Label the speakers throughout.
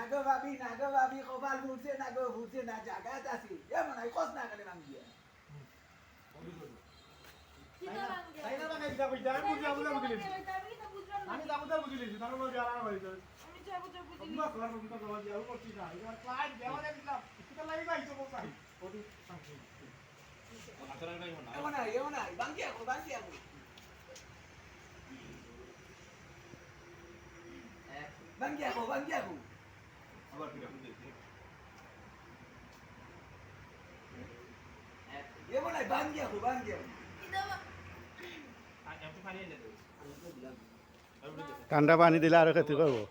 Speaker 1: নাগো ভাবি কপাল ফুটছে নাগো ফুটছে না জায়গা আছে এমন নাই কস না করে ভাঙ্গিয়া
Speaker 2: তাই না মানে এটা কইতা আমি বুঝলাম আমি দাবুদার বুঝিলেছি তার মধ্যে আর আর হইছে আমি বুঝিলি আমরা করার মত কথা যাও করছি না এবার ক্লায়েন্ট দেওয়া দেখলাম এটা লাগি গাইছো বসাই ওটি সামনে আচরণ গাই হনা
Speaker 1: এমন নাই ভাঙ্গিয়া কো
Speaker 2: আবার কি আপনি দেখি
Speaker 1: এমন নাই ভাঙ্গিয়া কো
Speaker 2: একটু পানি এনে দাও
Speaker 3: ঠান্ডা পানি দিলে আরো ক্ষতি করবো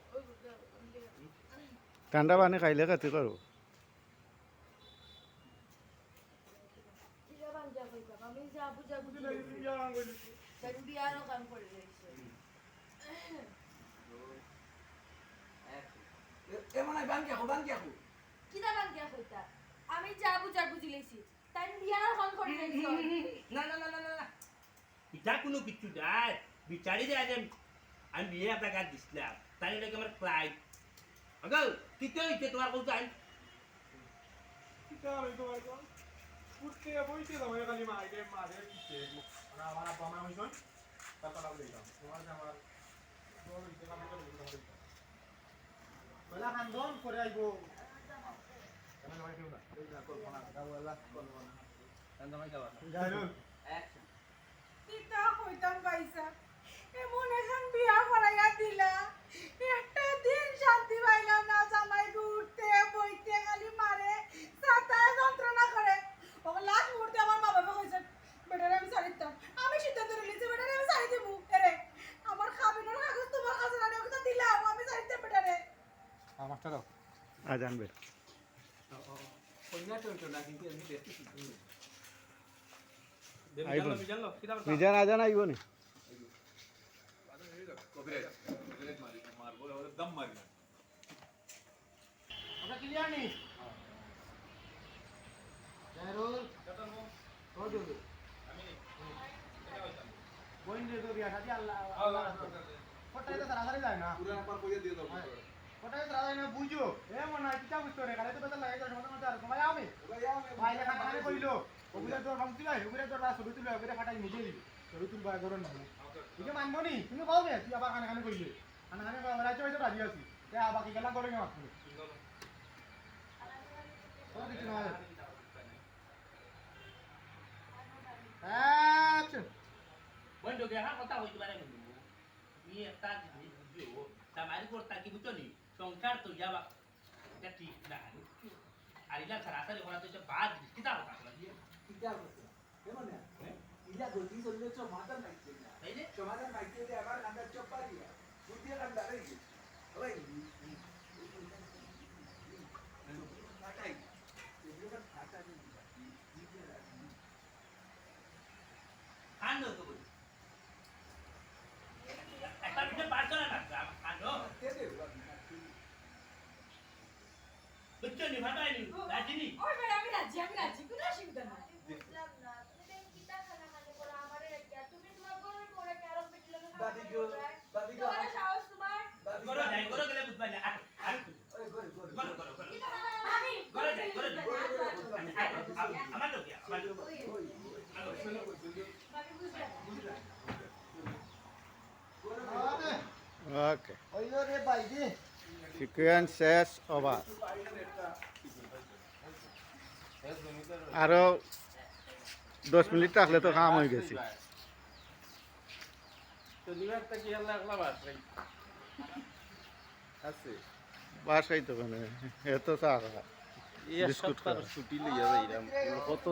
Speaker 3: ঠান্ডা পানি খাইলে ক্ষতি করবো
Speaker 1: এমন নাই ভাঙ্গিয়া কো
Speaker 4: কিটা বাঙ্গিয়া কইতা আমি যা বুঝি লইছি তাই বিয়ার হল করে লইছি
Speaker 5: না এটা কোনো কিছু নাই বিচারি দে আমি বিয়ে একটা কাজ দিছিলাম তাই লাগে আমার ক্লাইন্ট আগাল কি কইতে তোমার কথা আই
Speaker 2: এটা আমি তো আইতো উঠতে বইতে দাও খালি মারে কিতে আর আমার আব্বা মা হইছন তারপর দিলাম তোমার আমার তোর দিতে কাম করে বলা খান্দন করে আইবো কেন ভাই কেউ না এই না করব না দাওলা করব না কেন ভাই যাওয়া যাইরো
Speaker 1: অ্যাকশন
Speaker 6: কিটা কইতাম গাইসা এমন এখন বিয়া করাইয়া দিলা একটা দিন শান্তি পাইলাম না জামাই উঠতে বইতে খালি মারে সাতা যন্ত্রণা করে ও লাস্ট মুহূর্তে আমার মা বাবা কইছে বেটারে আমি ছাড়িতাম আমি সিদ্ধান্ত নিয়েছি বেটারে আমি ছাড়ি দেবো এরে আমার খাবিনের কাগজ তোমার কাছে না ওটা দিলাম আমি ছাড়িতাম বেটারে
Speaker 2: মাস্টার দাও
Speaker 3: আজ আনবে
Speaker 1: কন্যা তো না কিন্তু আমি দেখতেছি
Speaker 2: জানলো কিটা
Speaker 3: মিজান আজান আইব নি
Speaker 2: কপিরাইট মারবো ওরে দম মারি আমরা ক্লিয়ার নি জারুল
Speaker 1: ওদো
Speaker 2: আমি বইন রে তো বিয়া শাদি আল্লাহ আল্লাহ ফটাই তো তাড়াতাড়ি যায় না
Speaker 7: পুরো নাম্বার কইয়া দিয়ে দাও
Speaker 2: ফটাই তো তাড়াতাড়ি না বুঝো এ মনে হয় কিটা বুঝতো রে কালে তো বেতন লাগে তোর মত আর সময় আমি
Speaker 1: ভাই আমি
Speaker 2: ভাই লেখা কানে কইলো ওগুলা তোর ভাঙতি ভাই ওগুলা তোর ছবি তুলে ওগুলা ফাটাই নিজে দিবি ছবি তুল বাই করন না তুই মানবো নি তুমি কও বে তুই আবার কানে কানে কইলে কানে কানে কইলা তো হইতো রাজি আছি তে বাকি গেলা করে না আপনি তোর কিছু না অ্যাকশন
Speaker 5: বন্ধু কে হা কথা হইতে পারে নি একটা জিনিস বুঝিও তামারি করতা কি বুঝলি সংসার তো যাবা এটা ঠিক না আর ইলা সারাসারি করা তো এটা বাদ কিতা কথা
Speaker 1: কিটা করতে এমন না ইলা গতি চললে তো মাথা নাইছে না
Speaker 5: তাই যে
Speaker 1: সমাধান নাইছে যে আবার আমরা চপ্পা দিয়া বুদ্ধি কান্দা রে ওই ফাটাই এগুলো ফাটা নি
Speaker 5: খান্ড তো বলি একটা বিটে পারছ না খান্ড
Speaker 1: তেতে
Speaker 5: বুঝছনি ভাবাইনি রাজিনি
Speaker 4: ওই আমি রাজি কোনো অসুবিধা নাই
Speaker 6: বুঝলাম না তুমি দেন কিটা খানা খানে বলা আমারে রাখিয়া তুমি তোমার ঘরে করে ক্যারম বেটি লাগে
Speaker 1: বাবি গো
Speaker 6: তোমার সাহস তোমার
Speaker 5: করো যাই করো গেলে বুঝবা না আর
Speaker 1: ওই গো
Speaker 5: করো
Speaker 6: কিটা খানা আমি
Speaker 5: করো যাই আমার লোক আমার লোক
Speaker 6: বাকি বুঝলা
Speaker 3: ওকে
Speaker 2: ওইলো রে বাইদি
Speaker 3: সিকুয়েন্স শেষ ওভার আরো 10 মিনিট থাকলে তো কাম হয়ে গেছে
Speaker 7: তো নিবারটা কি আল্লাহ একলা বাস আছে
Speaker 3: বাস খাইতো কেন এত চা
Speaker 7: এই
Speaker 3: বিস্কুট
Speaker 7: সপ্তাহ
Speaker 3: খাওয়া।
Speaker 7: ছুটি লইয়া যাইরাম কত